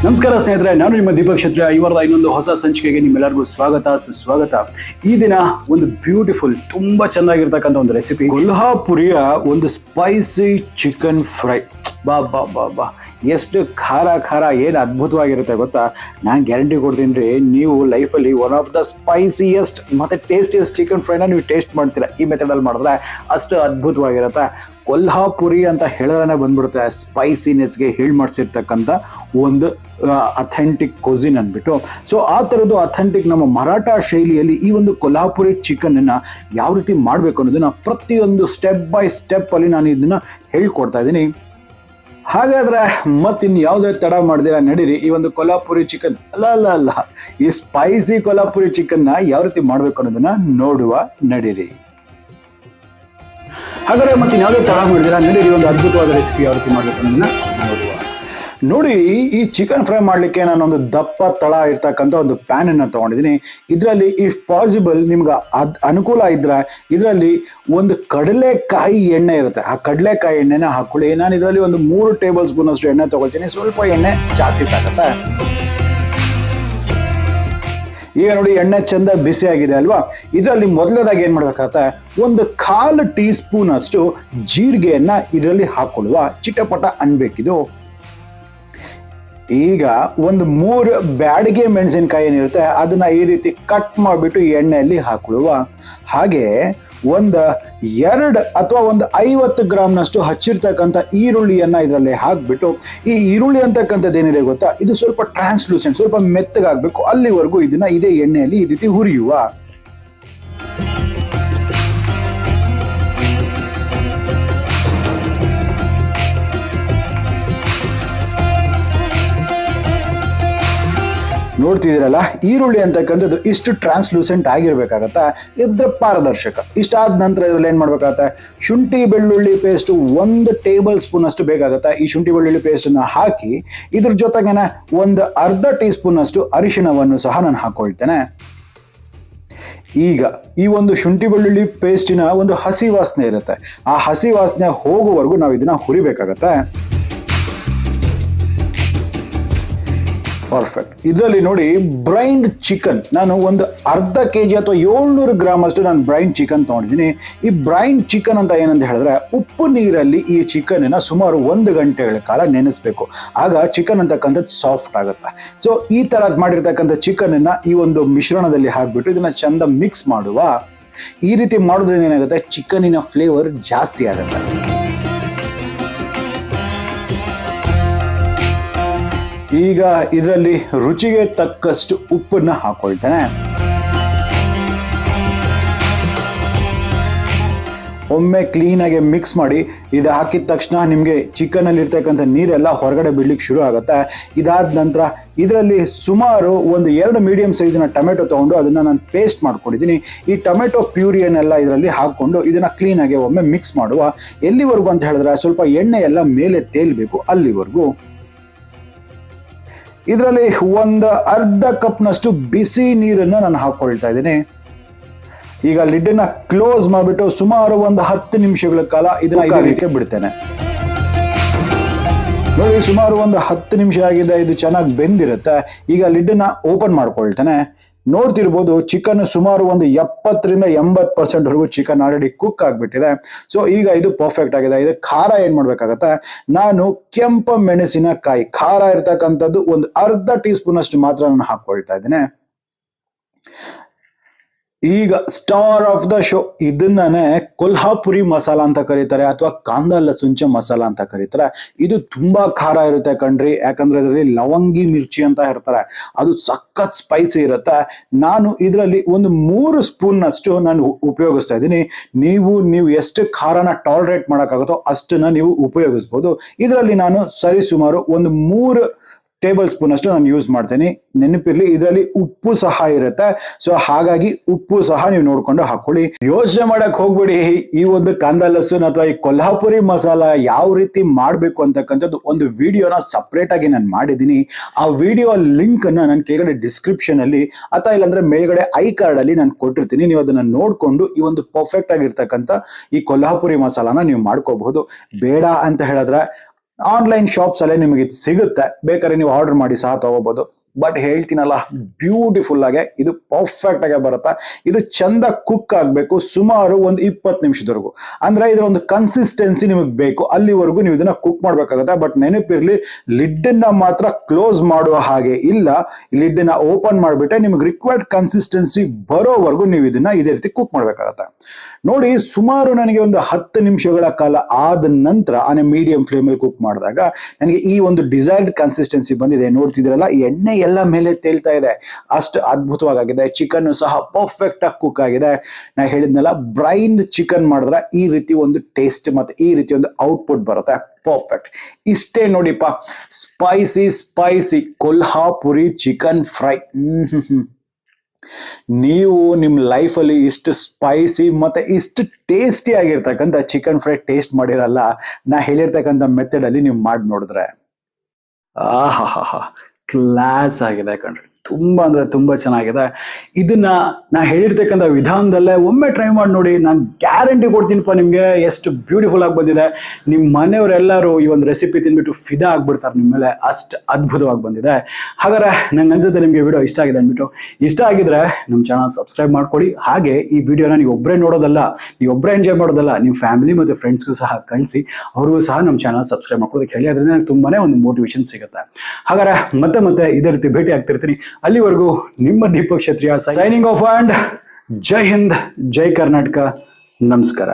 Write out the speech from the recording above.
ನಮಸ್ಕಾರ ಸ್ನೇಹಿತರೆ, ನಾನು ನಿಮ್ಮ ದೀಪಕ್ ಇವರದ ಇನ್ನೊಂದು ಹೊಸ ಸಂಚಿಕೆಗೆ ನಿಮ್ಮೆಲ್ಲರಿಗೂ ಸ್ವಾಗತ ಸುಸ್ವಾಗತ. ಈ ದಿನ ಒಂದು ಬ್ಯೂಟಿಫುಲ್ ತುಂಬಾ ಚೆನ್ನಾಗಿರ್ತಕ್ಕಂಥ ಒಂದು ರೆಸಿಪಿ, ಕೊಲ್ಹಾಪುರಿಯ ಒಂದು ಸ್ಪೈಸಿ ಚಿಕನ್ ಫ್ರೈ. ಬಾ ಬಾ ಬಾ ಬಾ ಎಷ್ಟು ಖಾರ ಖಾರ, ಏನು ಅದ್ಭುತವಾಗಿರುತ್ತೆ ಗೊತ್ತಾ. ನಾನು ಗ್ಯಾರಂಟಿ ಕೊಡ್ತೀನಿ ರೀ, ನೀವು ಲೈಫಲ್ಲಿ ಒನ್ ಆಫ್ ದ ಸ್ಪೈಸಿಯೆಸ್ಟ್ ಮತ್ತು ಟೇಸ್ಟಿಯಸ್ಟ್ ಚಿಕನ್ ಫ್ರೈನ ನೀವು ಟೇಸ್ಟ್ ಮಾಡ್ತೀರಾ. ಈ ಮೆಥಡಲ್ಲಿ ಮಾಡಿದ್ರೆ ಅಷ್ಟು ಅದ್ಭುತವಾಗಿರುತ್ತೆ. ಕೊಲ್ಹಾಪುರಿ ಅಂತ ಹೇಳಿದ್ರೆ ಬಂದ್ಬಿಡುತ್ತೆ ಸ್ಪೈಸಿನೆಸ್ಗೆ ಹೇಳಿ ಮಾಡಿಸಿರ್ತಕ್ಕಂಥ ಒಂದು ಅಥೆಂಟಿಕ್ ಕೊಸಿನ್ ಅಂದ್ಬಿಟ್ಟು. ಸೊ ಆ ಥರದ್ದು ಅಥೆಂಟಿಕ್ ನಮ್ಮ ಮರಾಠ ಶೈಲಿಯಲ್ಲಿ ಈ ಒಂದು ಕೊಲ್ಹಾಪುರಿ ಚಿಕನನ್ನು ಯಾವ ರೀತಿ ಮಾಡಬೇಕು ಅನ್ನೋದನ್ನ ಪ್ರತಿಯೊಂದು ಸ್ಟೆಪ್ ಬೈ ಸ್ಟೆಪ್ಪಲ್ಲಿ ನಾನು ಇದನ್ನು ಹೇಳ್ಕೊಡ್ತಾ ಇದ್ದೀನಿ. ಹಾಗಾದ್ರೆ ಮತ್ತಿನ್ನು ಯಾವುದೇ ತಡ ಮಾಡಿದಿರ, ನಡೀರಿ ಈ ಒಂದು ಕೊಲ್ಹಾಪುರಿ ಚಿಕನ್ ಅಲ್ಲ ಈ ಸ್ಪೈಸಿ ಕೊಲ್ಹಾಪುರಿ ಚಿಕನ್ನ ಯಾವ ರೀತಿ ಮಾಡಬೇಕು ಅನ್ನೋದನ್ನ ನೋಡುವ, ನಡೀರಿ. ಹಾಗಾದ್ರೆ ಮತ್ತೆ ಯಾವುದೇ ತಡ ಮಾಡಿದಿರ, ನಡೀರಿ ಒಂದು ಅದ್ಭುತವಾದ ರೆಸಿಪಿ ಯಾವ ರೀತಿ ಮಾಡಬೇಕು ಅನ್ನೋದನ್ನ ನೋಡುವ. ನೋಡಿ, ಈ ಚಿಕನ್ ಫ್ರೈ ಮಾಡಲಿಕ್ಕೆ ನಾನು ಒಂದು ದಪ್ಪ ತಳ ಇರ್ತಕ್ಕಂಥ ಒಂದು ಪ್ಯಾನ್ ಅನ್ನು ತಗೊಂಡಿದ್ದೀನಿ. ಇದರಲ್ಲಿ ಇಫ್ ಪಾಸಿಬಲ್ ನಿಮ್ಗೆ ಅನುಕೂಲ ಇದ್ರೆ ಇದರಲ್ಲಿ ಒಂದು ಕಡಲೆಕಾಯಿ ಎಣ್ಣೆ ಇರುತ್ತೆ, ಆ ಕಡಲೆಕಾಯಿ ಎಣ್ಣೆನ ಹಾಕೊಳ್ಳಿ. ನಾನು ಇದರಲ್ಲಿ ಒಂದು 3 ಟೇಬಲ್ ಸ್ಪೂನ್ ಅಷ್ಟು ಎಣ್ಣೆ ತಗೊಳ್ತೀನಿ. ಸ್ವಲ್ಪ ಎಣ್ಣೆ ಜಾಸ್ತಿ ತಾಗತ್ತೆ. ಈಗ ನೋಡಿ, ಎಣ್ಣೆ ಚಂದ ಬಿಸಿ ಆಗಿದೆ ಅಲ್ವಾ. ಇದರಲ್ಲಿ ಮೊದಲನೇದಾಗಿ ಏನ್ ಮಾಡ್ಬೇಕಾಗತ್ತೆ, ಒಂದು 1/4 ಟೀ ಸ್ಪೂನ್ ಅಷ್ಟು ಜೀರಿಗೆಯನ್ನ ಇದರಲ್ಲಿ ಹಾಕೊಳ್ಳುವ. ಚಿಟಪಟ ಅನ್ಬೇಕಿದು. ಈಗ ಒಂದು 3 ಬ್ಯಾಡಿಗೆ ಮೆಣಸಿನಕಾಯಿ ಏನಿರುತ್ತೆ ಅದನ್ನ ಈ ರೀತಿ ಕಟ್ ಮಾಡಿಬಿಟ್ಟು ಎಣ್ಣೆಯಲ್ಲಿ ಹಾಕೊಳ್ಳುವ. ಹಾಗೆ ಒಂದು 2 ಅಥವಾ ಒಂದು 50 ಗ್ರಾಮ್ನಷ್ಟು ಹಚ್ಚಿರ್ತಕ್ಕಂಥ ಈರುಳ್ಳಿಯನ್ನ ಇದರಲ್ಲಿ ಹಾಕ್ಬಿಟ್ಟು, ಈ ಈರುಳ್ಳಿ ಅಂತಕ್ಕಂಥದ್ದು ಏನಿದೆ ಗೊತ್ತಾ, ಇದು ಸ್ವಲ್ಪ ಟ್ರಾನ್ಸ್ಲೂಸೆಂಟ್, ಸ್ವಲ್ಪ ಮೆತ್ತಗಾಗಬೇಕು. ಅಲ್ಲಿವರೆಗೂ ಇದನ್ನ ಇದೇ ಎಣ್ಣೆಯಲ್ಲಿ ಈ ರೀತಿ ಹುರಿಯುವ. ನೋಡ್ತಿದ್ದೀರಲ್ಲ, ಈರುಳ್ಳಿ ಅಂತಕ್ಕಂಥದ್ದು ಇಷ್ಟು ಟ್ರಾನ್ಸ್ಲೂಸೆಂಟ್ ಆಗಿರ್ಬೇಕಾಗತ್ತೆ, ಇದ್ರ ಪಾರದರ್ಶಕ. ಇಷ್ಟಾದ ನಂತರ ಇದರಲ್ಲಿ ಏನು ಮಾಡ್ಬೇಕಾಗತ್ತೆ, ಶುಂಠಿ ಬೆಳ್ಳುಳ್ಳಿ ಪೇಸ್ಟ್ 1 ಟೇಬಲ್ ಸ್ಪೂನ್ ಅಷ್ಟು ಬೇಕಾಗುತ್ತೆ. ಈ ಶುಂಠಿ ಬೆಳ್ಳುಳ್ಳಿ ಪೇಸ್ಟನ್ನು ಹಾಕಿ ಇದ್ರ ಜೊತೆಗೇನೆ ಒಂದು ಅರ್ಧ ಟೀ ಸ್ಪೂನ್ ಅಷ್ಟು ಅರಿಶಿಣವನ್ನು ಸಹ ನಾನು ಹಾಕೊಳ್ತೇನೆ. ಈಗ ಈ ಒಂದು ಶುಂಠಿ ಬೆಳ್ಳುಳ್ಳಿ ಪೇಸ್ಟಿನ ಒಂದು ಹಸಿ ವಾಸನೆ ಇರುತ್ತೆ, ಆ ಹಸಿ ವಾಸನೆ ಹೋಗುವವರೆಗೂ ನಾವು ಇದನ್ನ ಹುರಿಬೇಕಾಗತ್ತೆ. ಪರ್ಫೆಕ್ಟ್. ಇದರಲ್ಲಿ ನೋಡಿ, ಬ್ರೈನ್ಡ್ ಚಿಕನ್ ನಾನು ಒಂದು ಅರ್ಧ kg ಅಥವಾ 700 ಗ್ರಾಮ್ ಅಷ್ಟು ನಾನು ಬ್ರೈನ್ ಚಿಕನ್ ತೊಗೊಂಡಿದ್ದೀನಿ. ಈ ಬ್ರೈನ್ ಚಿಕನ್ ಅಂತ ಏನಂತ ಹೇಳಿದ್ರೆ, ಉಪ್ಪು ನೀರಲ್ಲಿ ಈ ಚಿಕನ್ನ ಸುಮಾರು 1 ಗಂಟೆಗಳ ಕಾಲ ನೆನೆಸ್ಬೇಕು. ಆಗ ಚಿಕನ್ ಅಂತಕ್ಕಂಥದ್ದು ಸಾಫ್ಟ್ ಆಗುತ್ತೆ. ಸೊ ಈ ಥರ ಮಾಡಿರ್ತಕ್ಕಂಥ ಚಿಕನನ್ನು ಈ ಒಂದು ಮಿಶ್ರಣದಲ್ಲಿ ಹಾಕ್ಬಿಟ್ಟು ಇದನ್ನ ಚಂದ ಮಿಕ್ಸ್ ಮಾಡುವ. ಈ ರೀತಿ ಮಾಡೋದ್ರಿಂದ ಏನಾಗುತ್ತೆ, ಚಿಕನಿನ ಫ್ಲೇವರ್ ಜಾಸ್ತಿ ಆಗುತ್ತೆ. ಈಗ ಇದರಲ್ಲಿ ರುಚಿಗೆ ತಕ್ಕಷ್ಟು ಉಪ್ಪನ್ನ ಹಾಕೊಳ್ತೇನೆ. ಒಮ್ಮೆ ಕ್ಲೀನಾಗಿ ಮಿಕ್ಸ್ ಮಾಡಿ. ಇದು ಹಾಕಿದ ತಕ್ಷಣ ನಿಮಗೆ ಚಿಕನಲ್ಲಿ ಇರ್ತಕ್ಕಂಥ ನೀರೆಲ್ಲ ಹೊರಗಡೆ ಬಿಡ್ಲಿಕ್ಕೆ ಶುರು ಆಗುತ್ತೆ. ಇದಾದ ನಂತರ ಇದರಲ್ಲಿ ಸುಮಾರು ಒಂದು 2 ಮೀಡಿಯಂ ಸೈಜ್ನ ಟೊಮೆಟೊ ತೊಗೊಂಡು ಅದನ್ನು ನಾನು ಪೇಸ್ಟ್ ಮಾಡ್ಕೊಂಡಿದ್ದೀನಿ. ಈ ಟೊಮೆಟೊ ಪ್ಯೂರಿಯನ್ನೆಲ್ಲ ಇದರಲ್ಲಿ ಹಾಕ್ಕೊಂಡು ಇದನ್ನು ಕ್ಲೀನಾಗಿ ಒಮ್ಮೆ ಮಿಕ್ಸ್ ಮಾಡುವ. ಎಲ್ಲಿವರೆಗೂ ಅಂತ ಹೇಳಿದ್ರೆ, ಸ್ವಲ್ಪ ಎಣ್ಣೆ ಎಲ್ಲ ಮೇಲೆ ತೇಲ್ಬೇಕು ಅಲ್ಲಿವರೆಗೂ. ಇದರಲ್ಲಿ ಒಂದು ಅರ್ಧ ಕಪ್ನಷ್ಟು ಬಿಸಿ ನೀರನ್ನು ನಾನು ಹಾಕೊಳ್ತಾ ಇದ್ದೀನಿ. ಈಗ ಲಿಡ್ಡನ್ನ ಕ್ಲೋಸ್ ಮಾಡಿಬಿಟ್ಟು ಸುಮಾರು ಒಂದು 10 ನಿಮಿಷಗಳ ಕಾಲ ಇದನ್ನ ಇದಕ್ಕೆ ಬಿಡ್ತೇನೆ. ನೋಡಿ, ಸುಮಾರು ಒಂದು 10 ನಿಮಿಷ ಆಗಿದೆ, ಇದು ಚೆನ್ನಾಗಿ ಬೆಂದಿರುತ್ತೆ. ಈಗ ಲಿಡ್ಡನ್ನ ಓಪನ್ ಮಾಡ್ಕೊಳ್ತೇನೆ. ನೋಡ್ತಿರ್ಬೋದು, ಚಿಕನ್ ಸುಮಾರು ಒಂದು 70ರಿಂದ 80% ವರೆಗೂ ಚಿಕನ್ ಆಲ್ರೆಡಿ ಕುಕ್ ಆಗಿಬಿಟ್ಟಿದೆ. ಸೊ ಈಗ ಇದು ಪರ್ಫೆಕ್ಟ್ ಆಗಿದೆ. ಇದು ಖಾರ ಏನ್ ಮಾಡ್ಬೇಕಾಗತ್ತೆ, ನಾನು ಕೆಂಪು ಮೆಣಸಿನಕಾಯಿ ಖಾರ ಇರ್ತಕ್ಕಂಥದ್ದು ಒಂದು ಅರ್ಧ ಟೀ ಸ್ಪೂನ್ ಅಷ್ಟು ಮಾತ್ರ ನಾನು ಹಾಕೊಳ್ತಾ ಇದ್ದೇನೆ. ಈಗ ಸ್ಟಾರ್ ಆಫ್ ದ ಶೋ, ಇದನ್ನೇ ಕೊಲ್ಹಾಪುರಿ ಮಸಾಲ ಅಂತ ಕರೀತಾರೆ ಅಥವಾ ಕಾಂದಾ ಲಸುಂಚ ಮಸಾಲ ಅಂತ ಕರೀತಾರೆ. ಇದು ತುಂಬಾ ಖಾರ ಇರುತ್ತೆ ಕಣ್ರಿ, ಯಾಕಂದ್ರೆ ಇದರಲ್ಲಿ ಲವಂಗಿ ಮಿರ್ಚಿ ಅಂತ ಇರ್ತಾರೆ, ಅದು ಸಖತ್ ಸ್ಪೈಸಿ ಇರುತ್ತೆ. ನಾನು ಇದರಲ್ಲಿ ಒಂದು 3 ಸ್ಪೂನ್ ಅಷ್ಟು ನಾನು ಉಪಯೋಗಿಸ್ತಾ ಇದ್ದೀನಿ. ನೀವು ಎಷ್ಟು ಖಾರನ ಟಾಲರೇಟ್ ಮಾಡೋಕ್ಕಾಗುತ್ತೋ ಅಷ್ಟನ್ನ ನೀವು ಉಪಯೋಗಿಸ್ಬೋದು. ಇದರಲ್ಲಿ ನಾನು ಸರಿಸುಮಾರು ಒಂದು 3 ಟೇಬಲ್ ಸ್ಪೂನ್ ಅಷ್ಟು ನಾನು ಯೂಸ್ ಮಾಡ್ತೇನೆ. ನೆನಪಿರ್ಲಿ, ಇದರಲ್ಲಿ ಉಪ್ಪು ಸಹ ಇರುತ್ತೆ. ಸೊ ಹಾಗಾಗಿ ಉಪ್ಪು ಸಹ ನೀವು ನೋಡ್ಕೊಂಡು ಹಾಕೊಳ್ಳಿ. ಯೋಚನೆ ಮಾಡಕ್ ಹೋಗ್ಬಿಡಿ, ಈ ಒಂದು ಕಾಂದಾ ಲಸೂನ್ ಅಥವಾ ಈ ಕೊಲ್ಹಾಪುರಿ ಮಸಾಲ ಯಾವ ರೀತಿ ಮಾಡ್ಬೇಕು ಅಂತಕ್ಕಂಥದ್ದು ಒಂದು ವಿಡಿಯೋನ ಸಪ್ರೇಟ್ ಆಗಿ ನಾನು ಮಾಡಿದ್ದೀನಿ. ಆ ವಿಡಿಯೋ ಲಿಂಕ್ ಅನ್ನ ನಾನು ಕೆಳಗಡೆ ಡಿಸ್ಕ್ರಿಪ್ಷನ್ ಅಲ್ಲಿ ಅಥವಾ ಇಲ್ಲಾಂದ್ರೆ ಮೇಲ್ಗಡೆ ಐ ಕಾರ್ಡ್ ಅಲ್ಲಿ ನಾನು ಕೊಟ್ಟಿರ್ತೀನಿ. ನೀವು ಅದನ್ನ ನೋಡ್ಕೊಂಡು ಈ ಒಂದು ಪರ್ಫೆಕ್ಟ್ ಆಗಿರ್ತಕ್ಕಂಥ ಈ ಕೊಲ್ಹಾಪುರಿ ಮಸಾಲಾನ ನೀವು ಮಾಡ್ಕೋಬಹುದು. ಬೇಡ ಅಂತ ಹೇಳಿದ್ರೆ ಆನ್ಲೈನ್ ಶಾಪ್ಸ್ ಅಲ್ಲೇ ನಿಮಗೆ ಇದು ಸಿಗುತ್ತೆ, ಬೇಕಾದ್ರೆ ನೀವು ಆರ್ಡರ್ ಮಾಡಿ ಸಹ ತಗೋಬಹುದು. ಬಟ್ ಹೇಳ್ತೀನಲ್ಲ, ಬ್ಯೂಟಿಫುಲ್ ಆಗಿ ಇದು ಪರ್ಫೆಕ್ಟ್ ಆಗಿ ಬರುತ್ತೆ. ಇದು ಚಂದ ಕುಕ್ ಆಗಬೇಕು, ಸುಮಾರು ಒಂದು 20 ನಿಮಿಷದವರೆಗೂ. ಅಂದ್ರೆ ಇದರ ಒಂದು ಕನ್ಸಿಸ್ಟೆನ್ಸಿ ನಿಮಗೆ ಬೇಕು, ಅಲ್ಲಿವರೆಗೂ ನೀವು ಇದನ್ನ ಕುಕ್ ಮಾಡ್ಬೇಕಾಗುತ್ತೆ. ಬಟ್ ನೆನಪಿರ್ಲಿ, ಲಿಡ್ ಅನ್ನ ಮಾತ್ರ ಕ್ಲೋಸ್ ಮಾಡುವ ಹಾಗೆ ಇಲ್ಲ, ಲಿಡ್ ಅನ್ನ ಓಪನ್ ಮಾಡಿಬಿಟ್ಟೆ ನಿಮಗೆ ರಿಕ್ವೈರ್ಡ್ ಕನ್ಸಿಸ್ಟೆನ್ಸಿ ಬರೋವರೆಗೂ ನೀವು ಇದನ್ನ ಇದೇ ರೀತಿ ಕುಕ್ ಮಾಡ್ಬೇಕಾಗತ್ತೆ. ನೋಡಿ, ಸುಮಾರು ನನಗೆ ಒಂದು 10 ನಿಮಿಷಗಳ ಕಾಲ ಆದ ನಂತರ ಮೀಡಿಯಂ ಫ್ಲೇಮಲ್ಲಿ ಕುಕ್ ಮಾಡಿದಾಗ ನನಗೆ ಈ ಒಂದು ಡಿಸೈರ್ಡ್ ಕನ್ಸಿಸ್ಟೆನ್ಸಿ ಬಂದಿದೆ. ನೋಡ್ತಿದ್ರಲ್ಲ, ಎಣ್ಣೆ ಎಲ್ಲ ಮೇಲೆ ತೇಲ್ತಾ ಇದೆ, ಅಷ್ಟು ಅದ್ಭುತವಾಗಿದೆ. ಚಿಕನ್ ಸಹ ಪರ್ಫೆಕ್ಟ್ ಆಗಿ ಕುಕ್ ಆಗಿದೆ. ನಾ ಹೇಳಿದ್ನಲ್ಲ, ಬ್ರೈನ್ಡ್ ಚಿಕನ್ ಮಾಡಿದ್ರೆ ಈ ರೀತಿ ಒಂದು ಟೇಸ್ಟ್ ಮತ್ತೆ ಈ ರೀತಿ ಒಂದು ಔಟ್ಪುಟ್ ಬರುತ್ತೆ. ಪರ್ಫೆಕ್ಟ್. ಇಷ್ಟೇ ನೋಡಿಪ್ಪ, ಸ್ಪೈಸಿ ಕೊಲ್ಹಾಪುರಿ ಚಿಕನ್ ಫ್ರೈ. ನೀವು ನಿಮ್ಮ ಲೈಫಲ್ಲಿ ಇಷ್ಟು ಸ್ಪೈಸಿ ಮತ್ತೆ ಇಷ್ಟು ಟೇಸ್ಟಿ ಆಗಿರ್ತಕ್ಕಂಥ ಚಿಕನ್ ಫ್ರೈ ಟೇಸ್ಟ್ ಮಾಡಿರಲ್ಲ. ನಾ ಹೇಳಿರ್ತಕ್ಕಂಥ ಮೆಥಡ್ ಅಲ್ಲಿ ನೀವು ಮಾಡಿ ನೋಡಿದ್ರೆ ಆಹಾ, ಕ್ಲಾಸ್ ಆಗಿದೆ ಕಣ್ರಿ. ತುಂಬಾ ಅಂದ್ರೆ ತುಂಬಾ ಚೆನ್ನಾಗಿದೆ. ಇದನ್ನ ನಾ ಹೇಳಿರ್ತಕ್ಕಂಥ ವಿಧಾನದಲ್ಲೇ ಒಮ್ಮೆ ಟ್ರೈ ಮಾಡಿ ನೋಡಿ. ನಾನು ಗ್ಯಾರಂಟಿ ಕೊಡ್ತೀನಿಪ್ಪ ನಿಮ್ಗೆ, ಎಷ್ಟು ಬ್ಯೂಟಿಫುಲ್ ಆಗಿ ಬಂದಿದೆ. ನಿಮ್ಮ ಮನೆಯವರೆಲ್ಲರೂ ಈ ಒಂದು ರೆಸಿಪಿ ತಿಂದ್ಬಿಟ್ಟು ಫಿದಾ ಆಗ್ಬಿಡ್ತಾರೆ ನಿಮ್ಮ ಮೇಲೆ, ಅಷ್ಟು ಅದ್ಭುತವಾಗಿ ಬಂದಿದೆ. ಹಾಗಾದ್ರೆ ನಂಗೆ ಅನ್ಸುತ್ತೆ ನಿಮ್ಗೆ ವಿಡಿಯೋ ಇಷ್ಟ ಆಗಿದೆ ಅಂದ್ಬಿಟ್ಟು. ಇಷ್ಟ ಆಗಿದ್ರೆ ನಮ್ಮ ಚಾನಲ್ ಸಬ್ಸ್ಕ್ರೈಬ್ ಮಾಡ್ಕೊಳ್ಳಿ. ಹಾಗೆ ಈ ವಿಡಿಯೋನ ನೀವು ಒಬ್ಬರೇ ನೋಡೋದಲ್ಲ, ನೀವು ಒಬ್ಬರೇ ಎಂಜಾಯ್ ಮಾಡೋದಲ್ಲ, ನೀವು ಫ್ಯಾಮಿಲಿ ಮತ್ತು ಫ್ರೆಂಡ್ಸ್ಗೂ ಸಹ ಕಳಿಸಿ, ಅವ್ರಿಗೂ ಸಹ ನಮ್ಮ ಚಾನಲ್ ಸಬ್ಸ್ಕ್ರೈಬ್ ಮಾಡ್ಕೊಳ್ಳೋದಕ್ಕೆ ಹೇಳಿ. ಅದರಿಂದ ನನಗೆ ತುಂಬಾನೇ ಒಂದು ಮೋಟಿವೇಶನ್ ಸಿಗುತ್ತೆ. ಹಾಗಾದ್ರೆ ಮತ್ತೆ ಇದೇ ರೀತಿ ಭೇಟಿ ಆಗ್ತಿರ್ತೀನಿ. ಅಲ್ಲಿವರೆಗೂ ನಿಮ್ಮ ದೀಪಕ್ ಕ್ಷತ್ರಿಯ ಸೈನಿಂಗ್ ಆಫ್ ಅಂಡ್ ಜೈ ಹಿಂದ್, ಜೈ ಕರ್ನಾಟಕ, ನಮಸ್ಕಾರ.